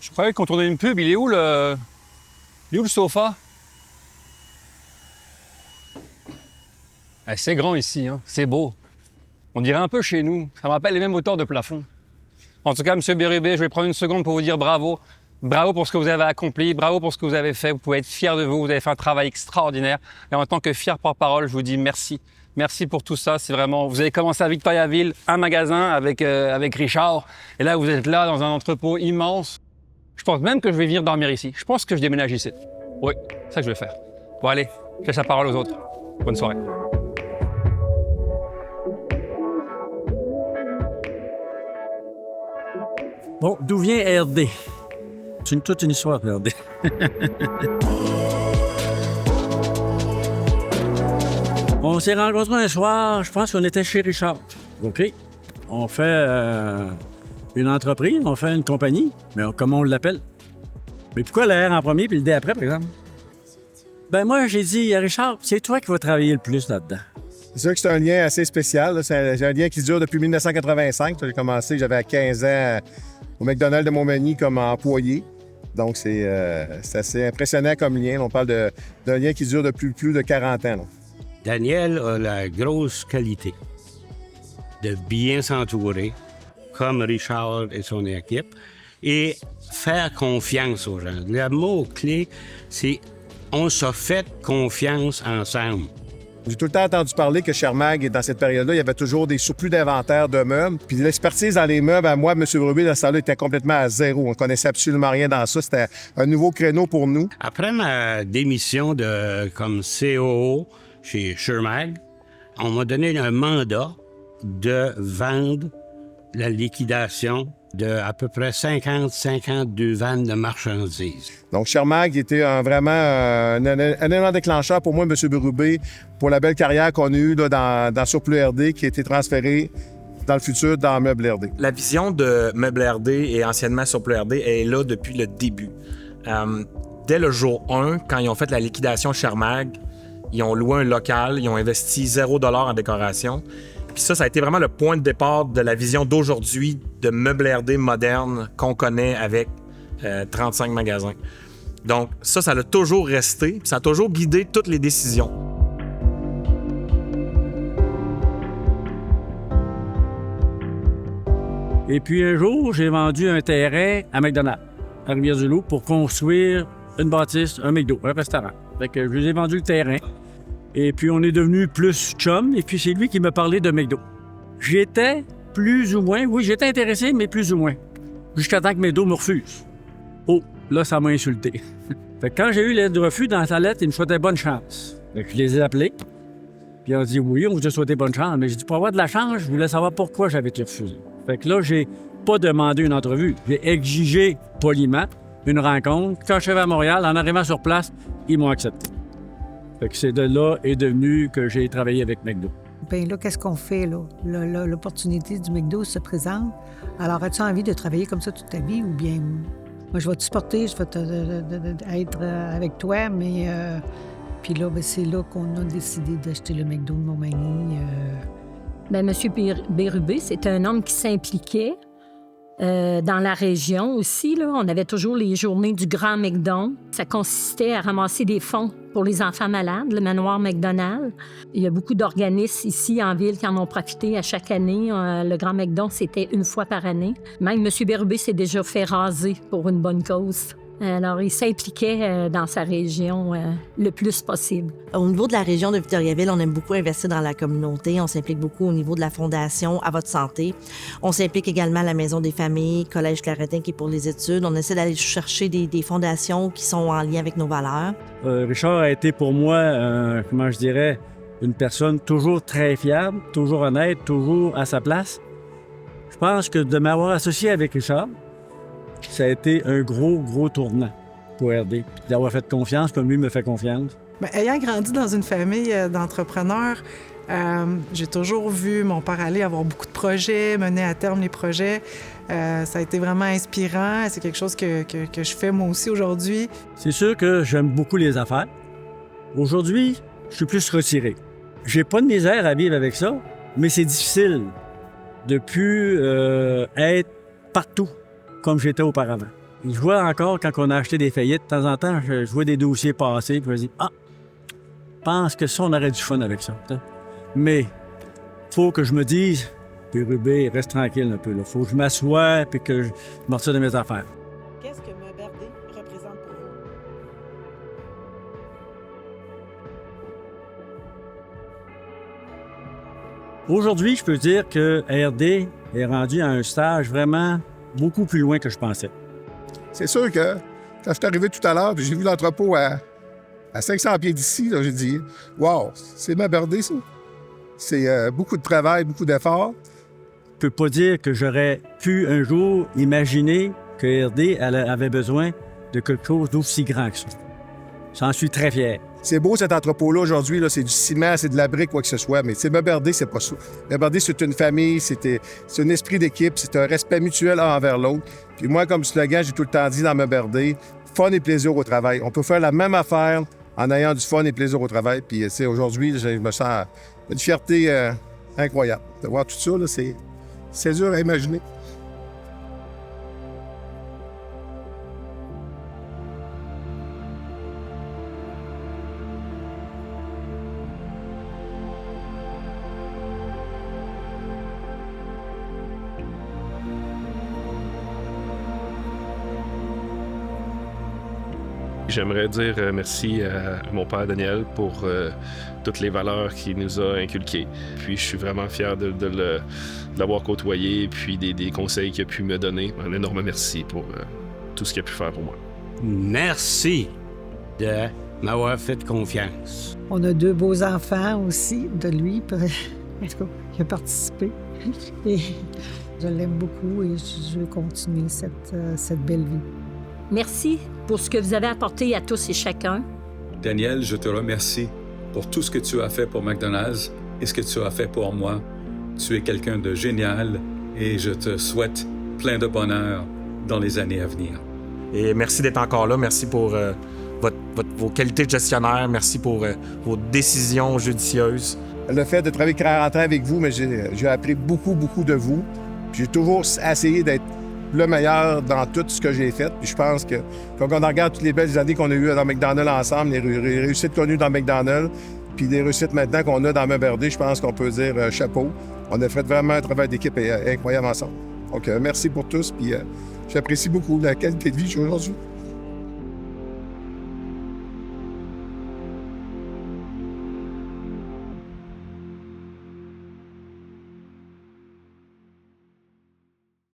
Je croyais qu'on tournait une pub. Il est où le sofa? Ah, c'est grand ici, hein? C'est beau. On dirait un peu chez nous. Ça me rappelle les mêmes hauteurs de plafond. En tout cas, M. Bérubé, je vais prendre une seconde pour vous dire bravo. Bravo pour ce que vous avez accompli, bravo pour ce que vous avez fait. Vous pouvez être fiers de vous, vous avez fait un travail extraordinaire. Et en tant que fier porte-parole, je vous dis merci. Merci pour tout ça. C'est vraiment, vous avez commencé à Victoriaville, un magasin avec Richard. Et là, vous êtes là dans un entrepôt immense. Je pense même que je vais venir dormir ici. Je pense que je déménage ici. Oui, c'est ça que je vais faire. Bon, allez, je laisse la parole aux autres. Bonne soirée. Bon, d'où vient RD? C'est toute une histoire, RD. On s'est rencontrés un soir, je pense qu'on était chez Richard. OK. On fait une entreprise, on fait une compagnie, mais comment on l'appelle? Mais pourquoi le R en premier puis le D après, par exemple? Ben moi, j'ai dit à Richard, c'est toi qui vas travailler le plus là-dedans. C'est sûr que c'est un lien assez spécial. C'est un lien qui dure depuis 1985. J'ai commencé, j'avais 15 ans au McDonald's de Montmagny comme employé. Donc, c'est assez impressionnant comme lien. On parle d'un lien qui dure depuis plus de 40 ans. Là. Daniel a la grosse qualité de bien s'entourer, comme Richard et son équipe, et faire confiance aux gens. Le mot-clé, c'est « on se fait confiance ensemble ». J'ai tout le temps entendu parler que Shermag, dans cette période-là, il y avait toujours des surplus d'inventaire de meubles. Puis l'expertise dans les meubles, à moi, M. Bérubé, dans ce temps-là, était complètement à zéro. On ne connaissait absolument rien dans ça. C'était un nouveau créneau pour nous. Après ma démission comme COO chez Shermag, on m'a donné un mandat de vendre la liquidation de à peu près 50-52 vannes de marchandises. Donc, Shermag était vraiment un élément déclencheur pour moi, M. Bérubé, pour la belle carrière qu'on a eue là, dans Surplus RD, qui a été transférée dans le futur dans Meubles RD. La vision de Meubles RD et anciennement Surplus RD est là depuis le début. Dès le jour 1, quand ils ont fait la liquidation Shermag, ils ont loué un local, ils ont investi 0 $ en décoration. Puis ça a été vraiment le point de départ de la vision d'aujourd'hui de Meubles RD moderne qu'on connaît avec 35 magasins. Donc ça a toujours resté, puis ça a toujours guidé toutes les décisions. Et puis un jour, j'ai vendu un terrain à McDonald's, à Rivière-du-Loup, pour construire une bâtisse, un McDo, un restaurant. Fait que je lui ai vendu le terrain. Et puis, on est devenus plus chum, et puis c'est lui qui m'a parlé de McDo. J'étais plus ou moins, oui, j'étais intéressé, mais plus ou moins. Jusqu'à temps que McDo me refuse. Oh, là, ça m'a insulté. Fait que quand j'ai eu l'aide de refus dans sa lettre, il me souhaitait bonne chance. Fait que je les ai appelés, puis ils ont dit oui, on vous a souhaité bonne chance. Mais j'ai dit, pour avoir de la chance, je voulais savoir pourquoi j'avais été refusé. Fait que là, j'ai pas demandé une entrevue. J'ai exigé poliment une rencontre. Quand je suis arrivé à Montréal, en arrivant sur place, ils m'ont accepté. Fait que c'est de là est devenu que j'ai travaillé avec McDo. Bien là, qu'est-ce qu'on fait, là? L'opportunité du McDo se présente. Alors, as-tu envie de travailler comme ça toute ta vie ou bien... Moi, je vais te supporter, je vais être avec toi, mais... Puis là, ben, c'est là qu'on a décidé d'acheter le McDo de Montmagny. Bien, M. Bérubé, c'est un homme qui s'impliquait dans la région aussi. Là. On avait toujours les journées du Grand McDon. Ça consistait à ramasser des fonds pour les enfants malades, le manoir McDonald. Il y a beaucoup d'organismes ici en ville qui en ont profité à chaque année. Le Grand McDon, c'était une fois par année. Même M. Bérubé s'est déjà fait raser pour une bonne cause. Alors, il s'impliquait dans sa région le plus possible. Au niveau de la région de Victoriaville, on aime beaucoup investir dans la communauté. On s'implique beaucoup au niveau de la fondation À votre santé. On s'implique également à la Maison des familles, Collège Claretin qui est pour les études. On essaie d'aller chercher des fondations qui sont en lien avec nos valeurs. Richard a été pour moi, comment je dirais, une personne toujours très fiable, toujours honnête, toujours à sa place. Je pense que de m'avoir associé avec Richard, ça a été un gros tournant pour RD. Puis d'avoir fait confiance comme lui me fait confiance. Bien, ayant grandi dans une famille d'entrepreneurs, j'ai toujours vu mon père aller avoir beaucoup de projets, mener à terme les projets. Ça a été vraiment inspirant. C'est quelque chose que je fais moi aussi aujourd'hui. C'est sûr que j'aime beaucoup les affaires. Aujourd'hui, je suis plus retiré. J'ai pas de misère à vivre avec ça, mais c'est difficile de plus être partout comme j'étais auparavant. je vois encore quand on a acheté des faillites, de temps en temps, je vois des dossiers passer, puis je me dis, je pense que ça, on aurait du fun avec ça. T'sais. Mais faut que je me dise, Bérubé, reste tranquille un peu. Il faut que je m'assoie et que je me retire de mes affaires. Qu'est-ce que Meberdé représente pour vous? Aujourd'hui, je peux dire que RD est rendu à un stage vraiment beaucoup plus loin que je pensais. C'est sûr que quand je suis arrivé tout à l'heure, puis j'ai vu l'entrepôt à 500 pieds d'ici, là, j'ai dit « Wow, c'est Meberdé, ça! » C'est beaucoup de travail, beaucoup d'efforts. Je peux pas dire que j'aurais pu un jour imaginer que RD avait besoin de quelque chose d'aussi grand que ça. J'en suis très fier. C'est beau cet entrepôt-là aujourd'hui, là, c'est du ciment, c'est de la brique, quoi que ce soit, mais Meberdé, c'est pas ça. Meberdé, c'est une famille, c'est un esprit d'équipe, c'est un respect mutuel un envers l'autre. Puis moi, comme slogan, j'ai tout le temps dit dans Meberdé, fun et plaisir au travail. On peut faire la même affaire en ayant du fun et plaisir au travail. Puis aujourd'hui, je me sens une fierté incroyable. De voir tout ça, là, c'est dur à imaginer. J'aimerais dire merci à mon père Daniel pour toutes les valeurs qu'il nous a inculquées. Puis je suis vraiment fier de l'avoir côtoyé, puis des conseils qu'il a pu me donner. Un énorme merci pour tout ce qu'il a pu faire pour moi. Merci de m'avoir fait confiance. On a 2 beaux enfants aussi de lui. En tout cas, il a participé. Et je l'aime beaucoup et je veux continuer cette belle vie. Merci pour ce que vous avez apporté à tous et chacun. Daniel, je te remercie pour tout ce que tu as fait pour McDonald's et ce que tu as fait pour moi. Tu es quelqu'un de génial et je te souhaite plein de bonheur dans les années à venir. Et merci d'être encore là. Merci pour vos qualités de gestionnaire. Merci pour vos décisions judicieuses. Le fait de travailler 40 ans avec vous, mais j'ai appris beaucoup, beaucoup de vous. J'ai toujours essayé d'être le meilleur dans tout ce que j'ai fait. Puis je pense que quand on regarde toutes les belles années qu'on a eues dans McDonald's ensemble, les réussites connues dans McDonald's, puis les réussites maintenant qu'on a dans Meberdé, je pense qu'on peut dire chapeau. On a fait vraiment un travail d'équipe incroyable ensemble. Donc, merci pour tous, puis j'apprécie beaucoup la qualité de vie que j'ai aujourd'hui.